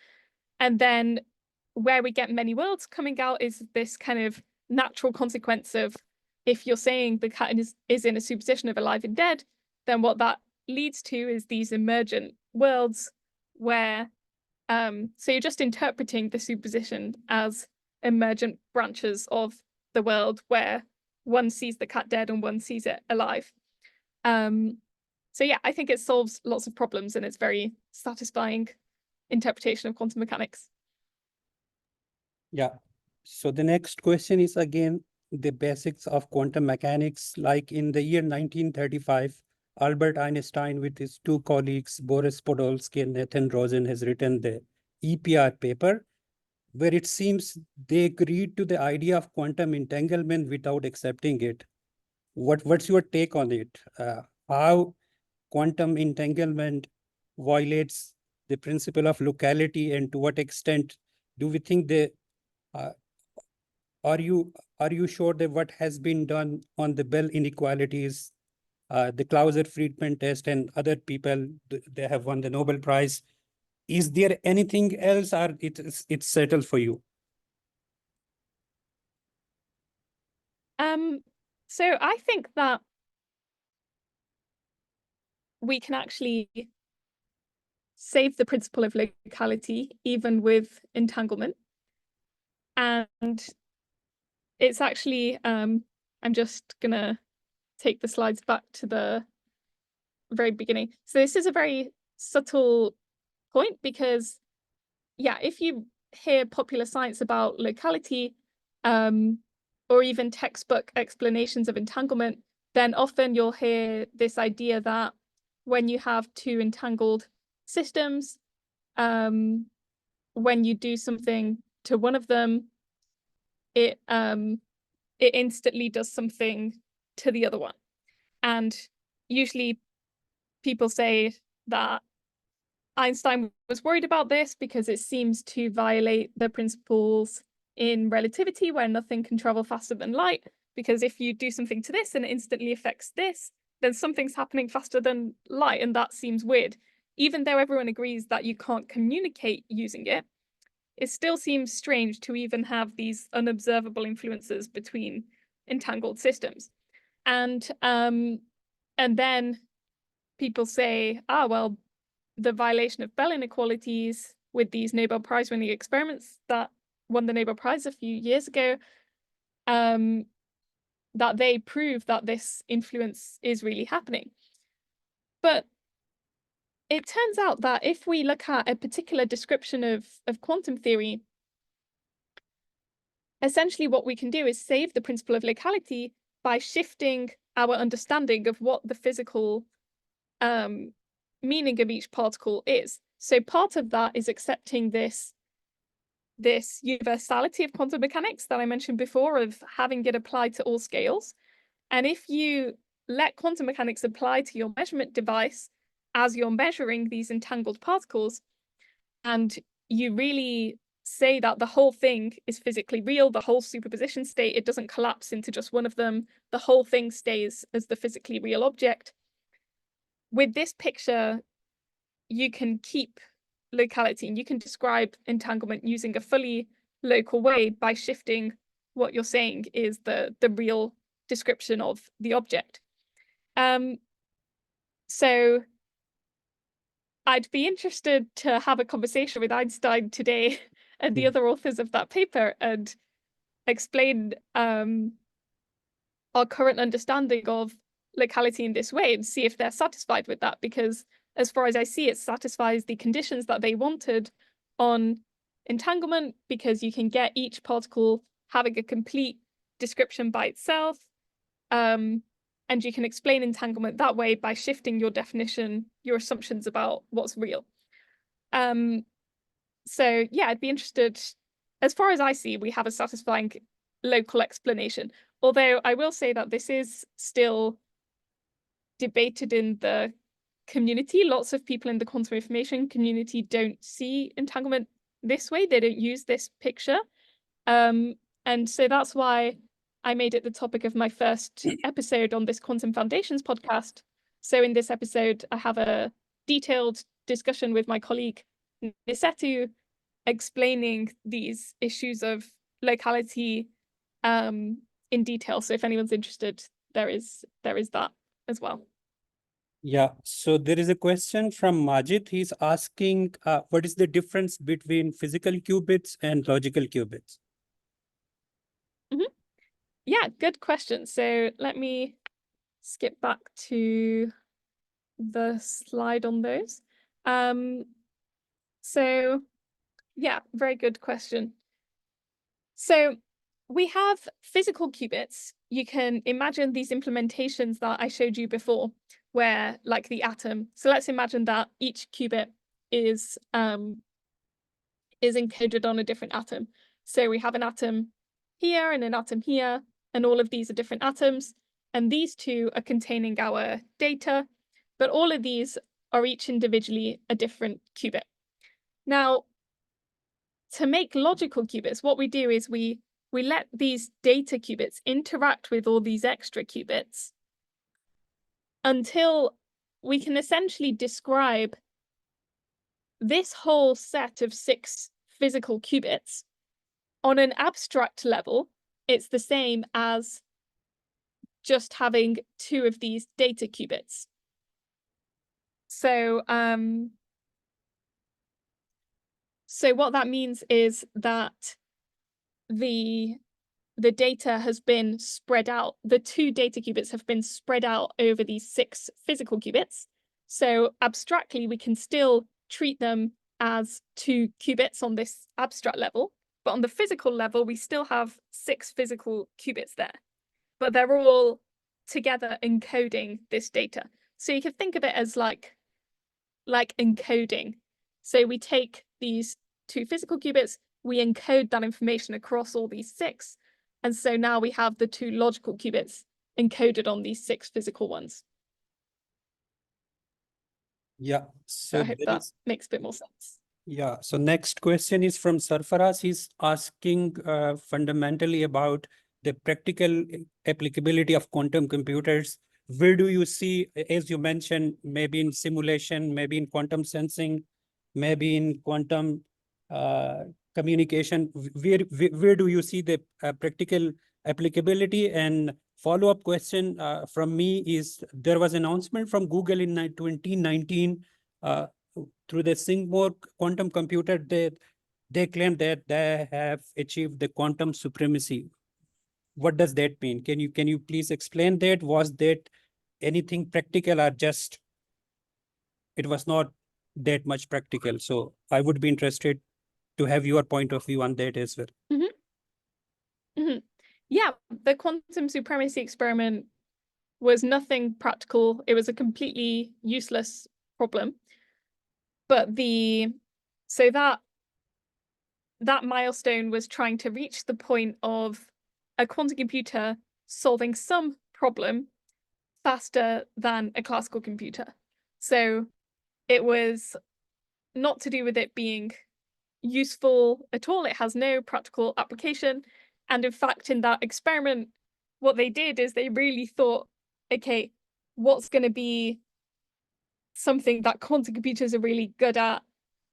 And then where we get many worlds coming out is this kind of natural consequence of, if you're saying the cat is in a superposition of alive and dead, then what that leads to is these emergent worlds where, so you're just interpreting the superposition as emergent branches of the world where one sees the cat dead and one sees it alive. So yeah, I think it solves lots of problems and it's very satisfying interpretation of quantum mechanics. Yeah. So the next question is again the basics of quantum mechanics. Like in the year 1935, Albert Einstein with his two colleagues, Boris Podolsky and Nathan Rosen, has written the EPR paper, where it seems they agreed to the idea of quantum entanglement without accepting it. What's your take on it? How quantum entanglement violates the principle of locality, and to what extent do we think the are you sure that what has been done on the Bell inequalities, the Clauser-Friedman test, and other people, they have won the Nobel Prize? Is there anything else, or it's settled for you? So I think that we can actually save the principle of locality even with entanglement. And it's actually, I'm just gonna take the slides back to the very beginning. So this is a very subtle point because, yeah, if you hear popular science about locality, or even textbook explanations of entanglement, then often you'll hear this idea that when you have two entangled systems, when you do something to one of them, it instantly does something to the other one. And usually people say that Einstein was worried about this because it seems to violate the principles in relativity where nothing can travel faster than light, because if you do something to this and it instantly affects this, then something's happening faster than light, and that seems weird. Even though everyone agrees that you can't communicate using it, it still seems strange to even have these unobservable influences between entangled systems. And then people say, well, the violation of Bell inequalities with these Nobel Prize winning experiments that won the Nobel Prize a few years ago, that they prove that this influence is really happening. But it turns out that if we look at a particular description of quantum theory, essentially what we can do is save the principle of locality by shifting our understanding of what the physical meaning of each particle is. So part of that is accepting this universality of quantum mechanics that I mentioned before, of having it apply to all scales. And if you let quantum mechanics apply to your measurement device as you're measuring these entangled particles, and you really say that the whole thing is physically real, the whole superposition state, it doesn't collapse into just one of them, the whole thing stays as the physically real object. With this picture, you can keep locality and you can describe entanglement using a fully local way by shifting what you're saying is the real description of the object. So I'd be interested to have a conversation with Einstein today and the other authors of that paper and explain our current understanding of locality in this way and see if they're satisfied with that, because as far as I see, it satisfies the conditions that they wanted on entanglement, because you can get each particle having a complete description by itself, and you can explain entanglement that way by shifting your definition, your assumptions about what's real. So yeah, I'd be interested. As far as I see, we have a satisfying local explanation, although I will say that this is still debated in the community. Lots of people in the quantum information community don't see entanglement this way. They don't use this picture. And so that's why I made it the topic of my first episode on this Quantum Foundations podcast. So in this episode, I have a detailed discussion with my colleague Nisetu explaining these issues of locality in detail. So if anyone's interested, there is that as well. Yeah, so there is a question from Majid. He's asking, what is the difference between physical qubits and logical qubits? Yeah, good question. So let me skip back to the slide on those. So yeah, very good question. So we have physical qubits. You can imagine these implementations that I showed you before, where like the atom. So let's imagine that each qubit is encoded on a different atom. So we have an atom here and an atom here, and all of these are different atoms. And these two are containing our data, but all of these are each individually a different qubit. Now, to make logical qubits, what we do is we let these data qubits interact with all these extra qubits until we can essentially describe this whole set of 6 physical qubits. On an abstract level, it's the same as just having 2 of these data qubits. So, so what that means is that the data has been spread out. The 2 data qubits have been spread out over these 6 physical qubits. So abstractly, we can still treat them as 2 qubits on this abstract level. But on the physical level, we still have 6 physical qubits there. But they're all together encoding this data. So you can think of it as like encoding. So we take these 2 physical qubits, we encode that information across all these 6. And so now we have the 2 logical qubits encoded on these 6 physical ones. Yeah, so I hope that makes a bit more sense. Yeah, so next question is from Sarfaraz. He's asking fundamentally about the practical applicability of quantum computers. Where do you see, as you mentioned, maybe in simulation, maybe in quantum sensing, maybe in quantum communication, where do you see the practical applicability? And follow-up question from me is, there was an announcement from Google in 2019 through the Singapore quantum computer, they claim that they have achieved the quantum supremacy. What does that mean? Can you please explain that? Was that anything practical, or just it was not that much practical? So I would be interested to have your point of view on that as well. Yeah, the quantum supremacy experiment was nothing practical. It was a completely useless problem. But so that milestone was trying to reach the point of a quantum computer solving some problem faster than a classical computer. So it was not to do with it being useful at all. It has no practical application. And in fact, in that experiment, what they did is they really thought, okay, what's going to be something that quantum computers are really good at,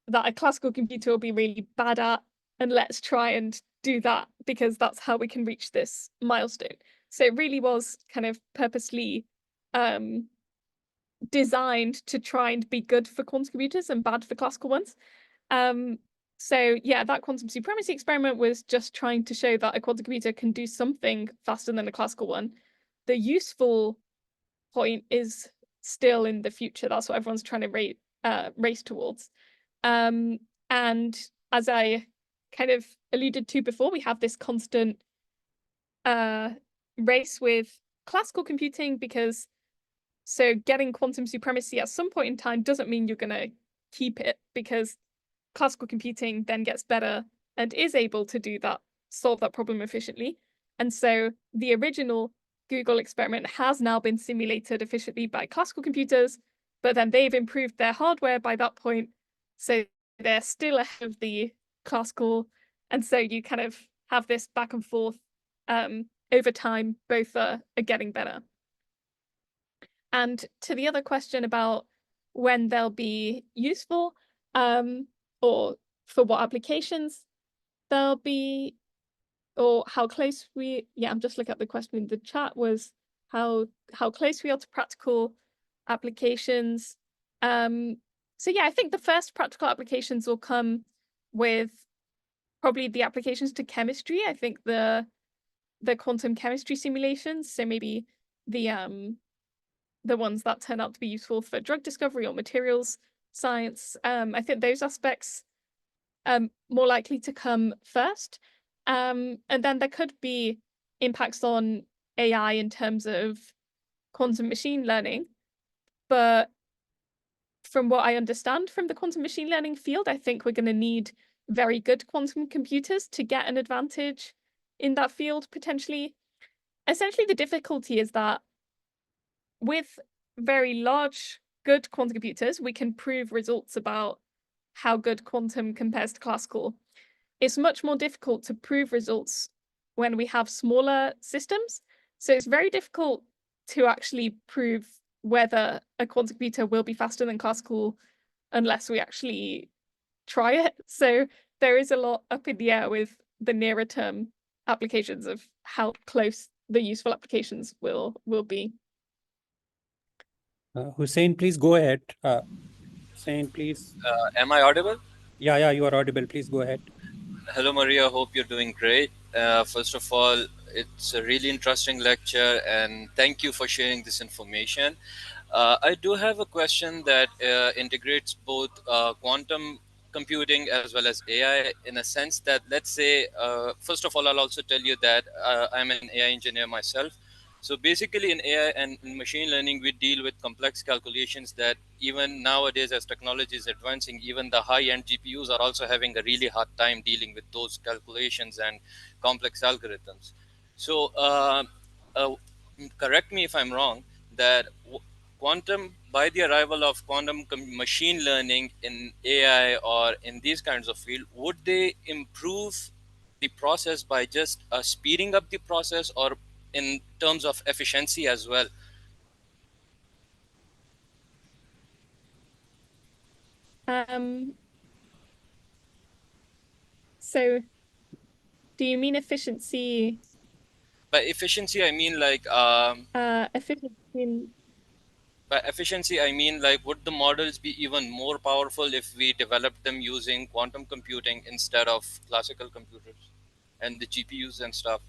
that a classical computer will be really bad at, and let's try and do that, because that's how we can reach this milestone. So it really was kind of purposely designed to try and be good for quantum computers and bad for classical ones. So yeah, that quantum supremacy experiment was just trying to show that a quantum computer can do something faster than a classical one. The useful point is still in the future. That's what everyone's trying to race towards. And as I kind of alluded to before, we have this constant race with classical computing, because so getting quantum supremacy at some point in time doesn't mean you're going to keep it, because classical computing then gets better and is able to do that, solve that problem efficiently. And so the original Google experiment has now been simulated efficiently by classical computers, but then they've improved their hardware by that point. So they're still ahead of the classical. And so you kind of have this back and forth over time, both are getting better. And to the other question about when they'll be useful, or for what applications there'll be, or how close I'm just looking at the question in the chat, was how close we are to practical applications. So yeah, I think the first practical applications will come with probably the applications to chemistry. I think the quantum chemistry simulations, so maybe the ones that turn out to be useful for drug discovery or materials science. I think those aspects more likely to come first. And then there could be impacts on AI in terms of quantum machine learning. But from what I understand from the quantum machine learning field, I think we're going to need very good quantum computers to get an advantage in that field, potentially. Essentially, the difficulty is that with very large, good quantum computers, we can prove results about how good quantum compares to classical. It's much more difficult to prove results when we have smaller systems. So it's very difficult to actually prove whether a quantum computer will be faster than classical unless we actually try it. So there is a lot up in the air with the nearer term applications of how close the useful applications will be. Hussein, please go ahead. Hussein, please. Am I audible? Yeah, you are audible. Please go ahead. Hello, Maria. Hope you're doing great. First of all, it's a really interesting lecture, and thank you for sharing this information. I do have a question that integrates both quantum computing as well as AI, in a sense that, let's say, first of all, I'll also tell you that I'm an AI engineer myself. So basically, in AI and in machine learning, we deal with complex calculations that even nowadays, as technology is advancing, even the high-end GPUs are also having a really hard time dealing with those calculations and complex algorithms. So correct me if I'm wrong, that quantum, by the arrival of quantum machine learning in AI or in these kinds of field, would they improve the process by just speeding up the process, or in terms of efficiency as well? So do you mean efficiency? By efficiency, I mean like Efficiency in... By efficiency, I mean like, would the models be even more powerful if we developed them using quantum computing instead of classical computers and the GPUs and stuff?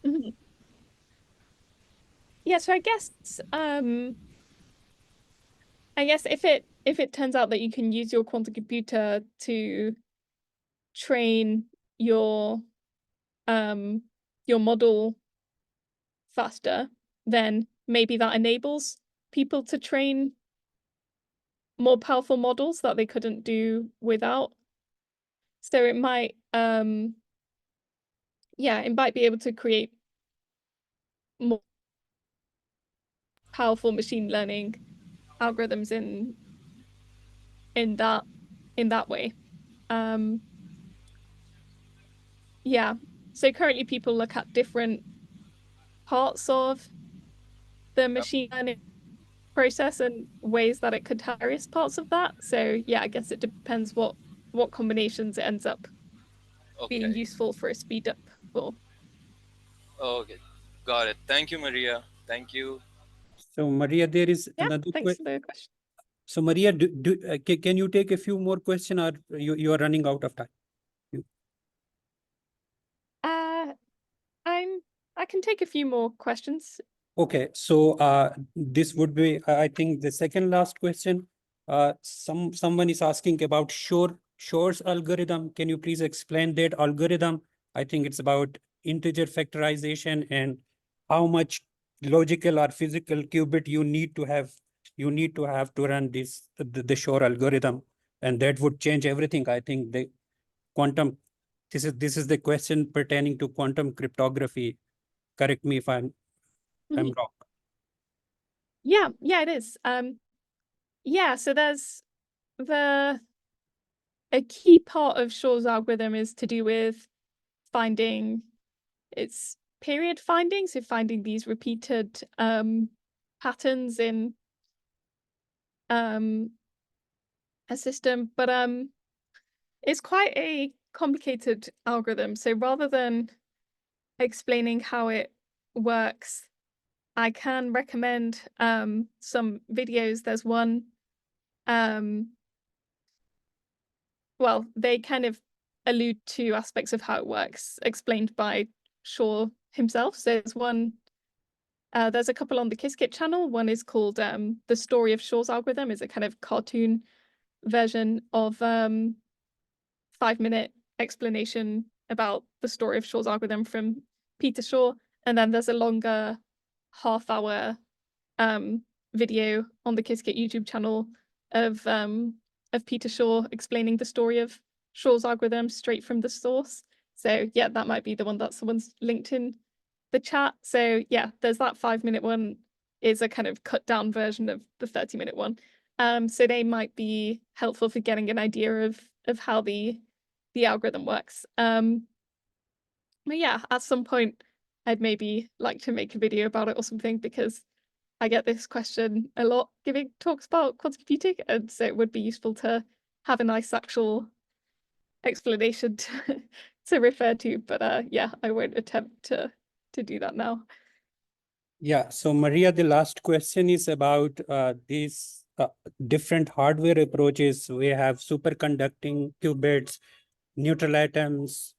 Mhm. Yeah, so I guess if it turns out that you can use your quantum computer to train your model faster, then maybe that enables people to train more powerful models that they couldn't do without. So it might it might be able to create more powerful machine learning algorithms in that way. Yeah. So currently people look at different parts of the machine learning process and ways that it could have various parts of that. So yeah, I guess it depends what combinations it ends up being Okay. useful for a speed up for. Okay. Got it. Thank you, Maria. Thank you. So, Maria, there is Yeah, another thanks question. for the question. So, Maria, can you take a few more questions, or you are running out of time? I can take a few more questions. Okay, so this would be, I think, the second last question. Someone is asking about Shor's algorithm. Can you please explain that algorithm? I think it's about integer factorization and how much logical or physical qubit you need to have to run the Shor algorithm, and that would change everything. I think the quantum. This is the question pertaining to quantum cryptography. Correct me if I'm wrong. Yeah, it is. Yeah, so there's a key part of Shor's algorithm is to do with finding its period finding, so finding these repeated patterns in a system. But It's quite a complicated algorithm. So rather than explaining how it works, I can recommend some videos. There's one, well, they kind of allude to aspects of how it works, explained by Shaw himself. So there's one, there's a couple on the Qiskit channel. One is called The Story of Shaw's Algorithm. It's a kind of cartoon version of 5-minute explanation about the story of Shaw's algorithm from Peter Shaw. And then there's a longer half-hour video on the Qiskit YouTube channel of Peter Shaw explaining the story of Shaw's algorithm straight from the source. So yeah, that might be the one that someone's linked in the chat. So yeah, there's that 5-minute one is a kind of cut down version of the 30-minute one. So they might be helpful for getting an idea of how the algorithm works. But yeah, at some point I'd maybe like to make a video about it or something, because I get this question a lot giving talks about quantum computing, and so it would be useful to have a nice actual explanation to refer to. But yeah, I won't attempt to do that now. Yeah, so Maria, the last question is about these different hardware approaches. We have superconducting qubits, neutral atoms,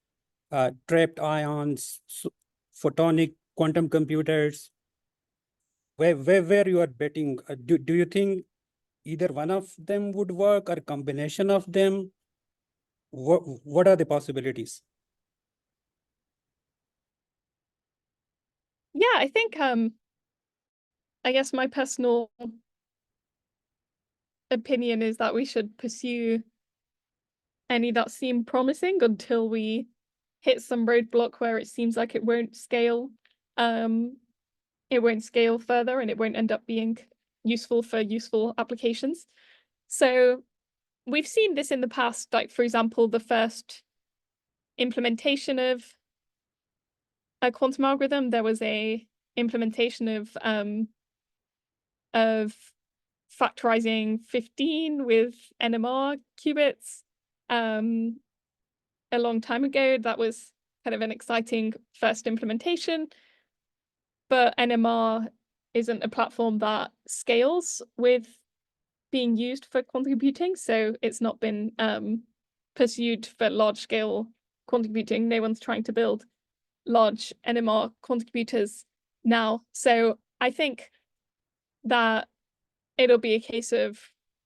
trapped ions, photonic quantum computers. Where you are betting? Do you think either one of them would work or combination of them? What are the possibilities? Yeah, I think I guess my personal opinion is that we should pursue any that seem promising until we hit some roadblock where it seems like it won't scale. It won't scale further and it won't end up being useful for useful applications. So we've seen this in the past, like for example, the first implementation of a quantum algorithm, there was a implementation of factorizing 15 with NMR qubits a long time ago. That was kind of an exciting first implementation, but NMR isn't a platform that scales with being used for quantum computing, so it's not been pursued for large-scale quantum computing. No one's trying to build large NMR quantum computers now. So I think that it'll be a case of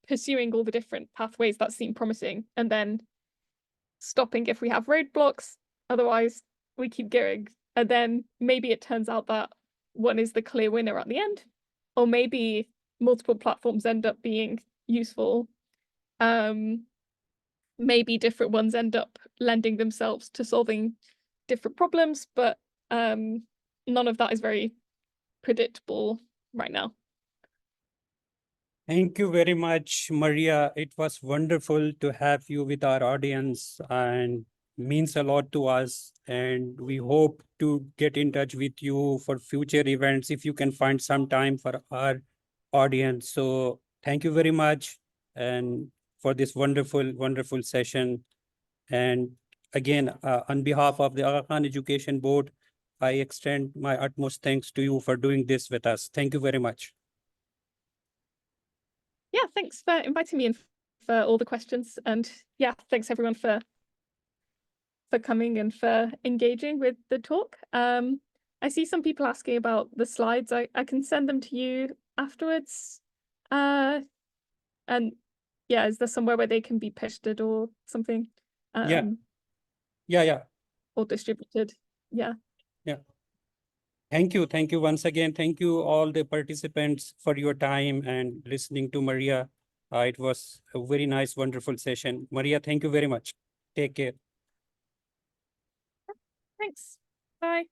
pursuing all the different pathways that seem promising and then stopping if we have roadblocks. Otherwise, we keep going. And then maybe it turns out that one is the clear winner at the end, or maybe multiple platforms end up being useful. Maybe different ones end up lending themselves to solving different problems, but none of that is very predictable right now. Thank you very much, Maria. It was wonderful to have you with our audience and means a lot to us. And we hope to get in touch with you for future events if you can find some time for our audience. So thank you very much and for this wonderful, wonderful session. And again, on behalf of the Aga Khan Education Board, I extend my utmost thanks to you for doing this with us. Thank you very much. Yeah, thanks for inviting me and for all the questions. And yeah, thanks everyone for coming and for engaging with the talk. I see some people asking about the slides. I can send them to you afterwards. And yeah, is there somewhere where they can be pasted or something? Yeah. Or distributed. Yeah. Thank you. Thank you once again. Thank you all the participants for your time and listening to Maria. It was a very nice, wonderful session. Maria, thank you very much. Take care. Thanks. Bye.